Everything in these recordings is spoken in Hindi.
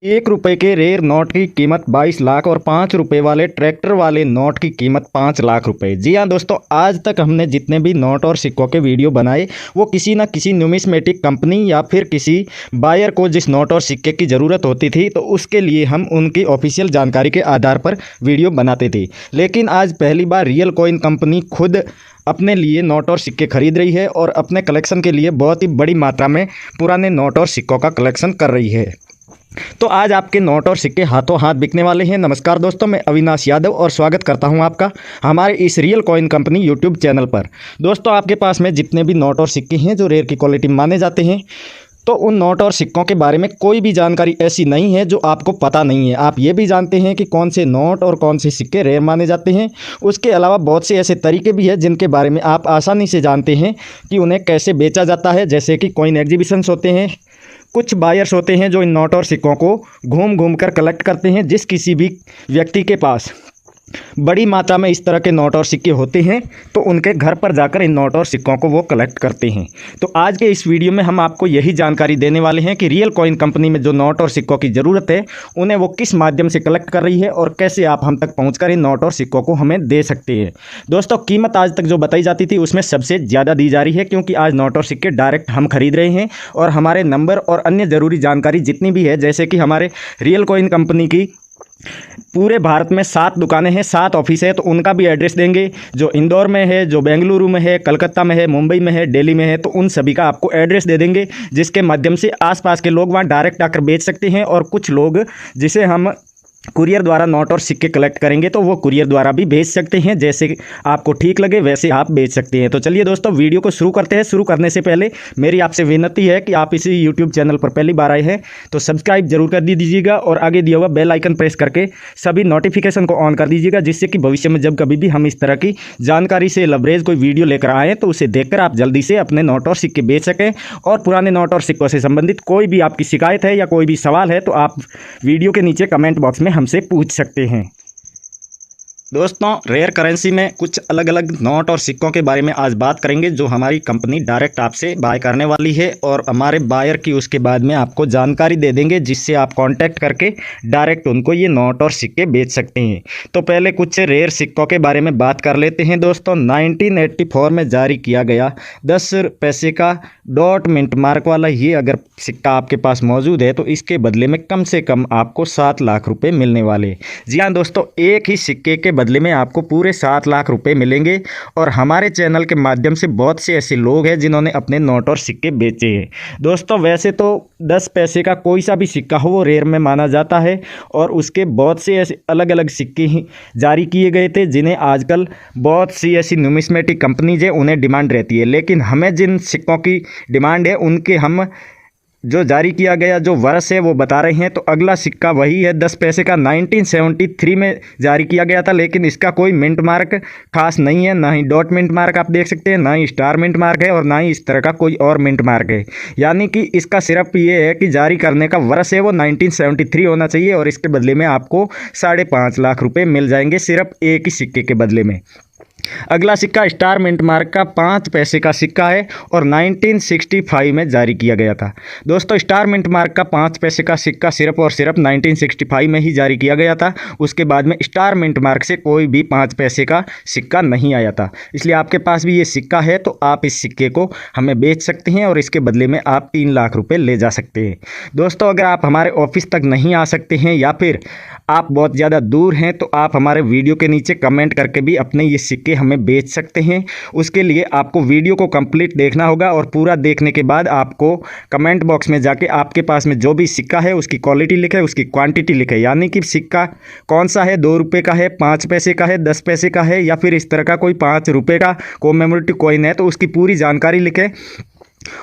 1 रुपए के रेयर नोट की कीमत 22 लाख और 5 रुपए वाले ट्रैक्टर वाले नोट की कीमत 5 लाख रुपए। जी हाँ दोस्तों, आज तक हमने जितने भी नोट और सिक्कों के वीडियो बनाए वो किसी न किसी न्यूमिस्मेटिक कंपनी या फिर किसी बायर को जिस नोट और सिक्के की ज़रूरत होती थी तो उसके लिए हम उनकी ऑफिशियल जानकारी के आधार पर वीडियो बनाते थे। लेकिन आज पहली बार रियल कॉइन कंपनी खुद अपने लिए नोट और सिक्के खरीद रही है और अपने कलेक्शन के लिए बहुत ही बड़ी मात्रा में पुराने नोट और सिक्कों का कलेक्शन कर रही है। तो आज आपके नोट और सिक्के हाथों हाथ बिकने वाले हैं। नमस्कार दोस्तों, मैं अविनाश यादव और स्वागत करता हूं आपका हमारे इस real coin company YouTube channel पर। दोस्तों, आपके पास में जितने भी नोट और सिक्के हैं जो रेयर की क्वालिटी माने जाते हैं, तो उन नोट और सिक्कों के बारे में कोई भी जानकारी ऐसी नहीं है जो आपको पता नहीं है। आप ये भी जानते हैं कि कौन से नोट और कौन से सिक्के रेयर माने जाते हैं। उसके अलावा बहुत से ऐसे तरीके भी हैं जिनके बारे में आप आसानी से जानते हैं कि उन्हें कैसे बेचा जाता है। जैसे कि कॉइन एग्जीबिशंस होते हैं, कुछ बायर्स होते हैं जो इन नोट और सिक्कों को घूम घूम कर कलेक्ट करते हैं। जिस किसी भी व्यक्ति के पास बड़ी मात्रा में इस तरह के नोट और सिक्के होते हैं तो उनके घर पर जाकर इन नोट और सिक्कों को वो कलेक्ट करते हैं। तो आज के इस वीडियो में हम आपको यही जानकारी देने वाले हैं कि रियल कॉइन कंपनी में जो नोट और सिक्कों की ज़रूरत है उन्हें वो किस माध्यम से कलेक्ट कर रही है और कैसे आप हम तक पहुंचकर इन नोट और सिक्कों को हमें दे सकते हैं। दोस्तों, कीमत आज तक जो बताई जाती थी उसमें सबसे ज़्यादा दी जा रही है, क्योंकि आज नोट और सिक्के डायरेक्ट हम खरीद रहे हैं और हमारे नंबर और अन्य ज़रूरी जानकारी जितनी भी है, जैसे कि हमारे रियल कॉइन कंपनी की पूरे भारत में 7 दुकानें हैं, 7 ऑफिस है, तो उनका भी एड्रेस देंगे। जो इंदौर में है, जो बेंगलुरु में है, कलकत्ता में है, मुंबई में है, दिल्ली में है, तो उन सभी का आपको एड्रेस दे देंगे, जिसके माध्यम से आसपास के लोग वहां डायरेक्ट आकर बेच सकते हैं। और कुछ लोग जिसे हम कुरियर द्वारा नोट और सिक्के कलेक्ट करेंगे तो वो कुरियर द्वारा भी भेज सकते हैं। जैसे आपको ठीक लगे वैसे आप भेज सकते हैं। तो चलिए दोस्तों, वीडियो को शुरू करते हैं। शुरू करने से पहले मेरी आपसे विनती है कि आप इसी यूट्यूब चैनल पर पहली बार आए हैं तो सब्सक्राइब जरूर कर दीजिएगा और आगे दिया हुआ बेल आइकन प्रेस करके सभी नोटिफिकेशन को ऑन कर दीजिएगा, जिससे कि भविष्य में जब कभी भी हम इस तरह की जानकारी से लवरेज कोई वीडियो लेकर आएँ तो उसे देखकर आप जल्दी से अपने नोट और सिक्के बेच सकें। और पुराने नोट और सिक्कों से संबंधित कोई भी आपकी शिकायत है या कोई भी सवाल है तो आप वीडियो के नीचे कमेंट बॉक्स में हमसे पूछ सकते हैं। दोस्तों, रेयर करेंसी में कुछ अलग अलग नोट और सिक्कों के बारे में आज बात करेंगे जो हमारी कंपनी डायरेक्ट आपसे बाय करने वाली है और हमारे बायर की उसके बाद में आपको जानकारी दे देंगे, जिससे आप कांटेक्ट करके डायरेक्ट उनको ये नोट और सिक्के बेच सकते हैं। तो पहले कुछ रेयर सिक्कों के बारे में बात कर लेते हैं। दोस्तों, 1984 में जारी किया गया 10 पैसे का डॉट मिंट मार्क वाला ये अगर सिक्का आपके पास मौजूद है तो इसके बदले में कम से कम आपको 7 लाख रुपए मिलने वाले। जी हाँ दोस्तों, एक ही सिक्के के बदले में आपको पूरे 7 लाख रुपए मिलेंगे। और हमारे चैनल के माध्यम से बहुत से ऐसे लोग हैं जिन्होंने अपने नोट और सिक्के बेचे हैं। दोस्तों, वैसे तो 10 पैसे का कोई सा भी सिक्का हो वो रेयर में माना जाता है और उसके बहुत से ऐसे अलग अलग सिक्के ही जारी किए गए थे जिन्हें आजकल बहुत सी ऐसी न्यूमिस्मेटिक कंपनीज है उन्हें डिमांड रहती है। लेकिन हमें जिन सिक्कों की डिमांड है उनके हम जो जारी किया गया जो वर्ष है वो बता रहे हैं। तो अगला सिक्का वही है 10 पैसे का, 1973 में जारी किया गया था। लेकिन इसका कोई मिंट मार्क खास नहीं है, ना ही डॉट मिंट मार्क आप देख सकते हैं, ना ही स्टार मिंट मार्क है और ना ही इस तरह का कोई और मिंट मार्क है। यानी कि इसका सिर्फ ये है कि जारी करने का वर्ष है वो 1973 होना चाहिए और इसके बदले में आपको 5.5 लाख रुपए मिल जाएंगे सिर्फ एक ही सिक्के के बदले में। अगला सिक्का स्टार मिंट मार्क का 5 पैसे का सिक्का है और 1965 में जारी किया गया था। दोस्तों, स्टार मिंट मार्क का 5 पैसे का सिक्का सिर्फ और सिर्फ 1965 में ही जारी किया गया था। उसके बाद में स्टार मिंट मार्क से कोई भी 5 पैसे का सिक्का नहीं आया था। इसलिए आपके पास भी ये सिक्का है तो आप इस सिक्के को हमें बेच सकते हैं और इसके बदले में आप 3 लाख रुपए ले जा सकते हैं। दोस्तों, अगर आप हमारे ऑफिस तक नहीं आ सकते हैं या फिर आप बहुत ज़्यादा दूर हैं तो आप हमारे वीडियो के नीचे कमेंट करके भी अपने ये सिक्के हमें बेच सकते हैं। उसके लिए आपको वीडियो को कंप्लीट देखना होगा और पूरा देखने के बाद आपको कमेंट बॉक्स में जाके आपके पास में जो भी सिक्का है उसकी क्वालिटी लिखे, उसकी क्वांटिटी लिखे। यानी कि सिक्का कौन सा है, 2 रुपये का है, 5 पैसे का है, 10 पैसे का है या फिर इस तरह का कोई 5 रुपये का कॉमेमोरेटिव कॉइन है, तो उसकी पूरी जानकारी लिखें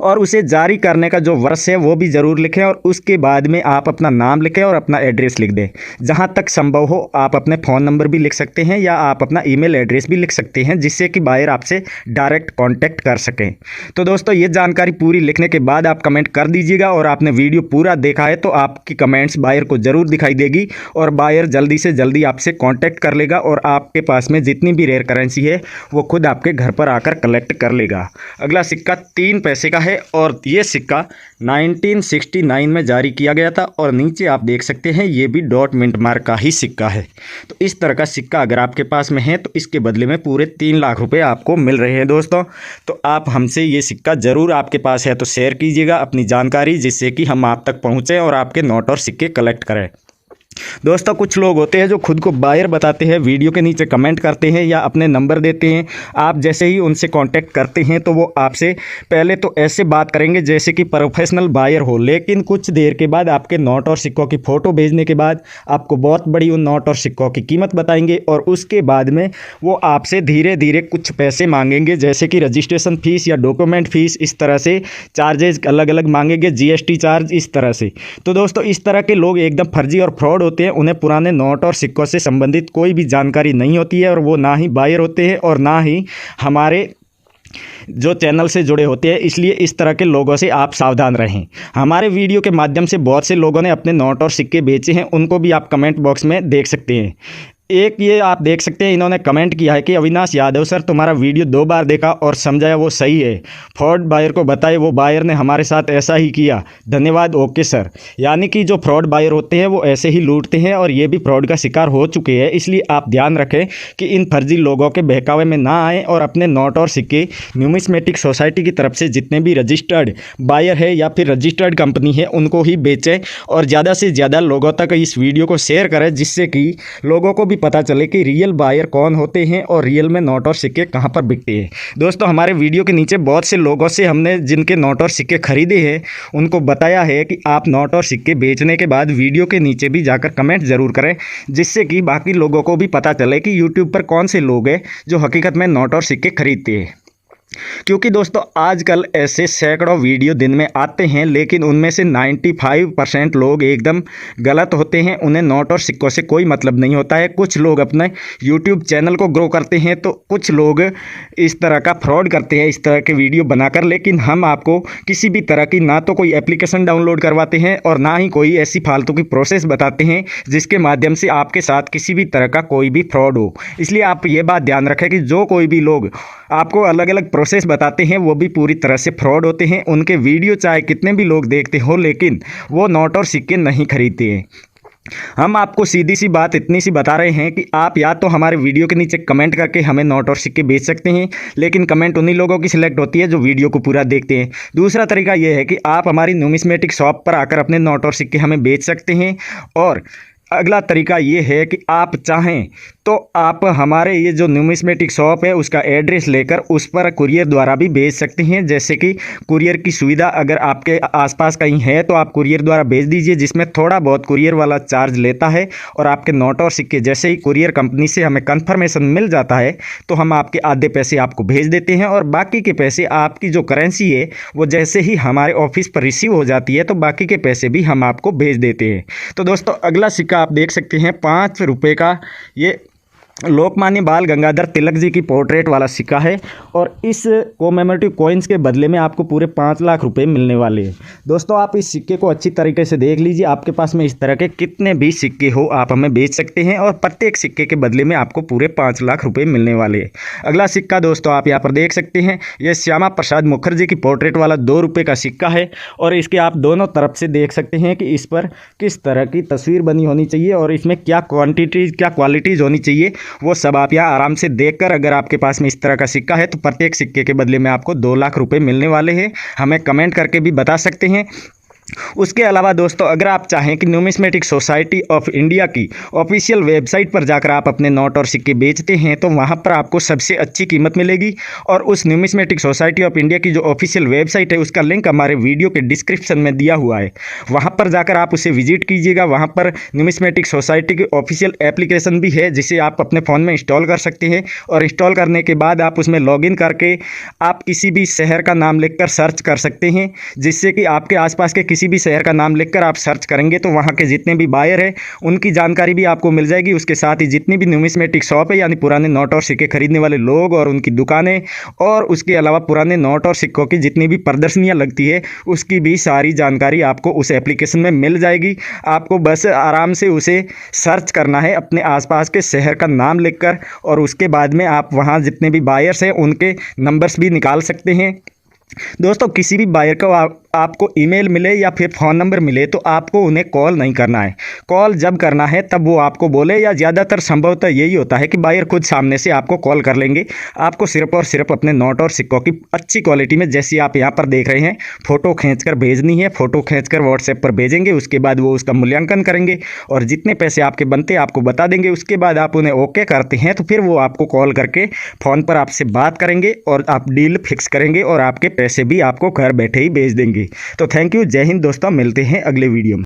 और उसे जारी करने का जो वर्ष है वो भी ज़रूर लिखें। और उसके बाद में आप अपना नाम लिखें और अपना एड्रेस लिख दें। जहां तक संभव हो आप अपने फ़ोन नंबर भी लिख सकते हैं या आप अपना ईमेल एड्रेस भी लिख सकते हैं, जिससे कि बायर आपसे डायरेक्ट कांटेक्ट कर सकें। तो दोस्तों, ये जानकारी पूरी लिखने के बाद आप कमेंट कर दीजिएगा और आपने वीडियो पूरा देखा है तो आपकी कमेंट्स बायर को ज़रूर दिखाई देगी और बायर जल्दी से जल्दी आपसे कॉन्टैक्ट कर लेगा और आपके पास में जितनी भी रेयर करेंसी है वो खुद आपके घर पर आकर कलेक्ट कर लेगा। अगला सिक्का 3 पैसे का है और ये सिक्का 1969 में जारी किया गया था और नीचे आप देख सकते हैं ये भी डॉट मिंट मार्क का ही सिक्का है। तो इस तरह का सिक्का अगर आपके पास में है तो इसके बदले में पूरे 3 लाख रुपए आपको मिल रहे हैं दोस्तों। तो आप हमसे ये सिक्का ज़रूर आपके पास है तो शेयर कीजिएगा अपनी जानकारी, जिससे कि हम आप तक पहुँचें और आपके नोट और सिक्के कलेक्ट करें। दोस्तों कुछ लोग होते हैं जो खुद को बायर बताते हैं, वीडियो के नीचे कमेंट करते हैं या अपने नंबर देते हैं। आप जैसे ही उनसे कांटेक्ट करते हैं तो वो आपसे पहले तो ऐसे बात करेंगे जैसे कि प्रोफेशनल बायर हो, लेकिन कुछ देर के बाद आपके नोट और सिक्कों की फ़ोटो भेजने के बाद आपको बहुत बड़ी उन नोट और सिक्कों की कीमत बताएंगे और उसके बाद में वो आपसे धीरे धीरे कुछ पैसे मांगेंगे, जैसे कि रजिस्ट्रेशन फ़ीस या डॉक्यूमेंट फ़ीस, इस तरह से चार्जेज अलग अलग मांगेंगे, GST चार्ज, इस तरह से। तो दोस्तों इस तरह के लोग एकदम फर्जी और फ्रॉड होते हैं। उन्हें पुराने नोट और सिक्कों से संबंधित कोई भी जानकारी नहीं होती है और वो ना ही बायर होते हैं और ना ही हमारे जो चैनल से जुड़े होते हैं, इसलिए इस तरह के लोगों से आप सावधान रहें। हमारे वीडियो के माध्यम से बहुत से लोगों ने अपने नोट और सिक्के बेचे हैं, उनको भी आप कमेंट बॉक्स में देख सकते हैं। एक ये आप देख सकते हैं, इन्होंने कमेंट किया है कि अविनाश यादव सर तुम्हारा वीडियो 2 बार देखा और समझाया वो सही है, फ्रॉड बायर को बताए वो बायर ने हमारे साथ ऐसा ही किया, धन्यवाद, ओके सर। यानी कि जो फ्रॉड बायर होते हैं वो ऐसे ही लूटते हैं और ये भी फ्रॉड का शिकार हो चुके हैं। इसलिए आप ध्यान रखें कि इन फर्जी लोगों के बहकावे में ना आएँ और अपने नोट और सिक्के न्यूमिस्मेटिक सोसाइटी की तरफ से जितने भी रजिस्टर्ड बायर है या फिर रजिस्टर्ड कंपनी है उनको ही बेचें और ज़्यादा से ज़्यादा लोगों तक इस वीडियो को शेयर करें, जिससे कि लोगों को भी पता चले कि रियल बायर कौन होते हैं और रियल में नोट और सिक्के कहां पर बिकते हैं। दोस्तों हमारे वीडियो के नीचे बहुत से लोगों से हमने जिनके नोट और सिक्के खरीदे हैं उनको बताया है कि आप नोट और सिक्के बेचने के बाद वीडियो के नीचे भी जाकर कमेंट ज़रूर करें, जिससे कि बाकी लोगों को भी पता चले कि यूट्यूब पर कौन से लोग हैं जो हकीकत में नोट और सिक्के खरीदते हैं। क्योंकि दोस्तों आजकल ऐसे सैकड़ों वीडियो दिन में आते हैं, लेकिन उनमें से 95% लोग एकदम गलत होते हैं। उन्हें नोट और सिक्कों से कोई मतलब नहीं होता है। कुछ लोग अपने YouTube चैनल को ग्रो करते हैं तो कुछ लोग इस तरह का फ्रॉड करते हैं, इस तरह के वीडियो बनाकर। लेकिन हम आपको किसी भी तरह की ना तो कोई एप्लीकेशन डाउनलोड करवाते हैं और ना ही कोई ऐसी फालतू की प्रोसेस बताते हैं जिसके माध्यम से आपके साथ किसी भी तरह का कोई भी फ्रॉड हो। इसलिए आप ये बात ध्यान रखें कि जो कोई भी लोग आपको अलग अलग प्रोसेस बताते हैं वो भी पूरी तरह से फ्रॉड होते हैं। उनके वीडियो चाहे कितने भी लोग देखते हो, लेकिन वो नोट और सिक्के नहीं खरीदते हैं। हम आपको सीधी सी बात इतनी सी बता रहे हैं कि आप या तो हमारे वीडियो के नीचे कमेंट करके हमें नोट और सिक्के बेच सकते हैं, लेकिन कमेंट उन्हीं लोगों की सिलेक्ट होती है जो वीडियो को पूरा देखते हैं। दूसरा तरीका यह है कि आप हमारी न्यूमिस्मेटिक शॉप पर आकर अपने नोट और सिक्के हमें बेच सकते हैं। और अगला तरीका ये है कि आप चाहें तो आप हमारे ये जो न्यूमिस्मेटिक शॉप है उसका एड्रेस लेकर उस पर कुरियर द्वारा भी भेज सकते हैं। जैसे कि कुरियर की सुविधा अगर आपके आसपास कहीं है तो आप कुरियर द्वारा भेज दीजिए, जिसमें थोड़ा बहुत कुरियर वाला चार्ज लेता है और आपके नोट और सिक्के जैसे ही कुरियर कंपनी से हमें कन्फर्मेशन मिल जाता है तो हम आपके आधे पैसे आपको भेज देते हैं और बाकी के पैसे आपकी जो करेंसी है वो जैसे ही हमारे ऑफिस पर रिसीव हो जाती है तो बाकी के पैसे भी हम आपको भेज देते हैं। तो दोस्तों अगला सिक्का आप देख सकते हैं 5 रुपये का, ये लोकमान्य बाल गंगाधर तिलक जी की पोर्ट्रेट वाला सिक्का है और इस कॉमेमोरेटिव कॉइन्स के बदले में आपको पूरे 5 लाख रुपए मिलने वाले हैं। दोस्तों आप इस सिक्के को अच्छी तरीके से देख लीजिए, आपके पास में इस तरह के कितने भी सिक्के हो आप हमें बेच सकते हैं और प्रत्येक सिक्के के बदले में आपको पूरे 5 लाख रुपए मिलने वाले हैं। अगला सिक्का दोस्तों आप यहाँ पर देख सकते हैं, यह श्यामा प्रसाद मुखर्जी की पोर्ट्रेट वाला 2 रुपये का सिक्का है और इसके आप दोनों तरफ से देख सकते हैं कि इस पर किस तरह की तस्वीर बनी होनी चाहिए और इसमें क्या क्वांटिटीज़ क्या क्वालिटीज़ होनी चाहिए वो सब आप यहाँ आराम से देखकर, अगर आपके पास में इस तरह का सिक्का है तो प्रत्येक सिक्के के बदले में आपको 2 लाख रुपए मिलने वाले हैं। हमें कमेंट करके भी बता सकते हैं। उसके अलावा दोस्तों अगर आप चाहें कि न्यूमिस्मेटिक सोसाइटी ऑफ इंडिया की ऑफिशियल वेबसाइट पर जाकर आप अपने नोट और सिक्के बेचते हैं तो वहां पर आपको सबसे अच्छी कीमत मिलेगी और उस न्यूमिस्मेटिक सोसाइटी ऑफ इंडिया की जो ऑफिशियल वेबसाइट है उसका लिंक हमारे वीडियो के डिस्क्रिप्शन में दिया हुआ है। वहां पर जाकर आप उसे विजिट कीजिएगा। वहां पर न्यूमिस्मेटिक सोसाइटी की ऑफिशियल एप्लीकेशन भी है जिसे आप अपने फ़ोन में इंस्टॉल कर सकते हैं और इंस्टॉल करने के बाद आप उसमें लॉगिन करके आप किसी भी शहर का नाम लिखकर सर्च कर सकते हैं, जिससे कि आपके आसपास के किसी भी शहर का नाम लिखकर आप सर्च करेंगे तो वहाँ के जितने भी बायर हैं उनकी जानकारी भी आपको मिल जाएगी। उसके साथ ही जितनी भी न्यूमिस्मेटिक शॉप है यानी पुराने नोट और सिक्के खरीदने वाले लोग और उनकी दुकानें और उसके अलावा पुराने नोट और सिक्कों की जितनी भी प्रदर्शनियाँ लगती है उसकी भी सारी जानकारी आपको उस एप्लीकेशन में मिल जाएगी। आपको बस आराम से उसे सर्च करना है अपने आसपास के शहर का नाम लिखकर और उसके बाद में आप वहाँ जितने भी बायर्स हैं उनके नंबर्स भी निकाल सकते हैं दोस्तों किसी भी बायर को आपको ईमेल मिले या फिर फ़ोन नंबर मिले तो आपको उन्हें कॉल नहीं करना है। कॉल जब करना है तब वो आपको बोले, या ज़्यादातर संभवतः यही होता है कि बायर खुद सामने से आपको कॉल कर लेंगे। आपको सिर्फ और सिर्फ अपने नोट और सिक्कों की अच्छी क्वालिटी में, जैसी आप यहाँ पर देख रहे हैं, फ़ोटो खींचकर भेजनी है। फ़ोटो खींचकर व्हाट्सएप पर भेजेंगे, उसके बाद वो उसका मूल्यांकन करेंगे और जितने पैसे आपके बनते हैं आपको बता देंगे। उसके बाद आप उन्हें ओके करते हैं तो फिर वो आपको कॉल करके फ़ोन पर आपसे बात करेंगे और आप डील फिक्स करेंगे और आपके पैसे भी आपको घर बैठे ही भेज देंगे। तो थैंक यू, जय हिंद दोस्तों, मिलते हैं अगले वीडियो में।